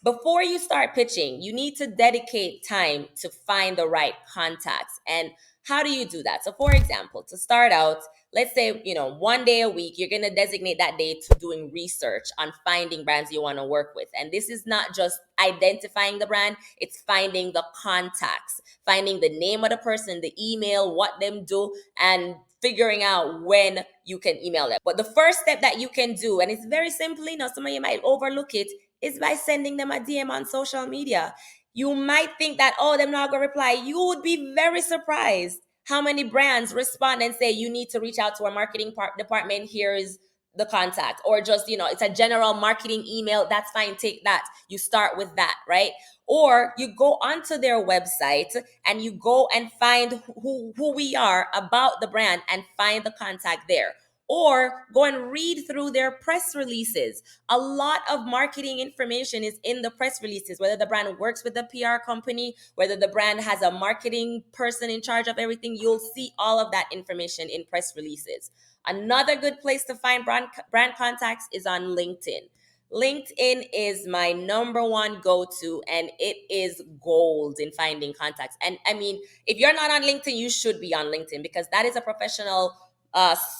Before you start pitching, you need to dedicate time to find the right contacts. And how do you do that? So, for example, to start out, let's say, 1 day a week, you're going to designate that day to doing research on finding brands you want to work with. And this is not just identifying the brand, it's finding the contacts, finding the name of the person, the email, what them do, and figuring out when you can email them. But the first step that you can do, and it's very simple, some of you might overlook it, is by sending them a DM on social media. You might think that, oh, they're not going to reply. You would be very surprised how many brands respond and say, you need to reach out to our marketing department. Here is the contact. Or just, it's a general marketing email. That's fine. Take that. You start with that, right? Or you go onto their website and you go and find who we are about the brand and find the contact there. Or go and read through their press releases. A lot of marketing information is in the press releases, whether the brand works with a PR company, whether the brand has a marketing person in charge of everything. You'll see all of that information in press releases. Another good place to find brand contacts is on LinkedIn. LinkedIn is my number one go-to, and it is gold in finding contacts. And I mean, if you're not on LinkedIn, you should be on LinkedIn, because that is a professional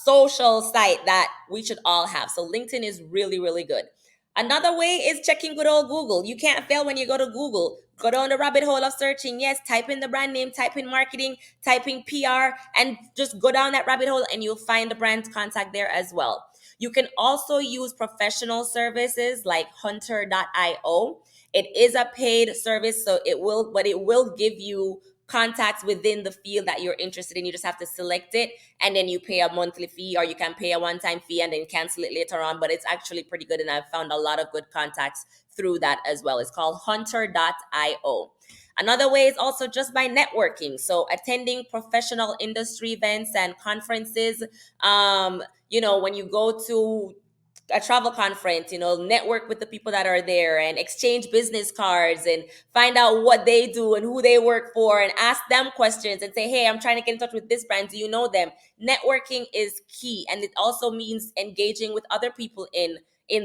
social site that we should all have. So LinkedIn is really, really good. Another way is checking good old Google. You can't fail when you go to Google. Go down the rabbit hole of searching. Yes, type in the brand name, type in marketing, type in PR, and just go down that rabbit hole and you'll find the brand contact there as well. You can also use professional services like hunter.io. It is a paid service, so it will give you contacts within the field that you're interested in. You just have to select it, and then you pay a monthly fee, or you can pay a one-time fee and then cancel it later on. But it's actually pretty good, and I've found a lot of good contacts through that as well. It's called hunter.io. Another way is also just by networking. So attending professional industry events and conferences. When you go to a travel conference, network with the people that are there and exchange business cards and find out what they do and who they work for and ask them questions and say, hey, I'm trying to get in touch with this brand. Do you know them? Networking is key. And it also means engaging with other people in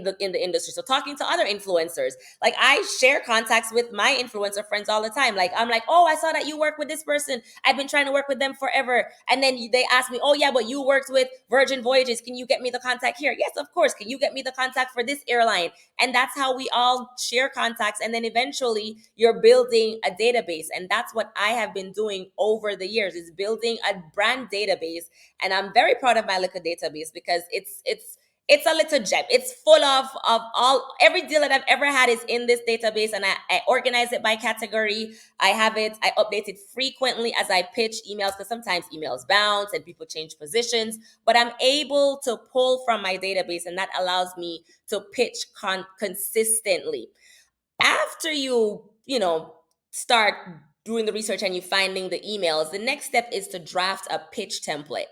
the industry. So talking to other influencers. Like, I share contacts with my influencer friends all the time. Like, I'm like, oh, I saw that you work with this person. I've been trying to work with them forever. And then they ask me, oh yeah, but you worked with Virgin Voyages. Can you get me the contact here? Yes, of course. Can you get me the contact for this airline? And that's how we all share contacts. And then eventually you're building a database. And that's what I have been doing over the years, is building a brand database. And I'm very proud of my little database, because it's a little gem. It's full of all every deal that I've ever had is in this database, and I organize it by category. I update it frequently as I pitch emails, because sometimes emails bounce and people change positions. But I'm able to pull from my database, and that allows me to pitch consistently. After you start doing the research and you finding the emails, the next step is to draft a pitch template.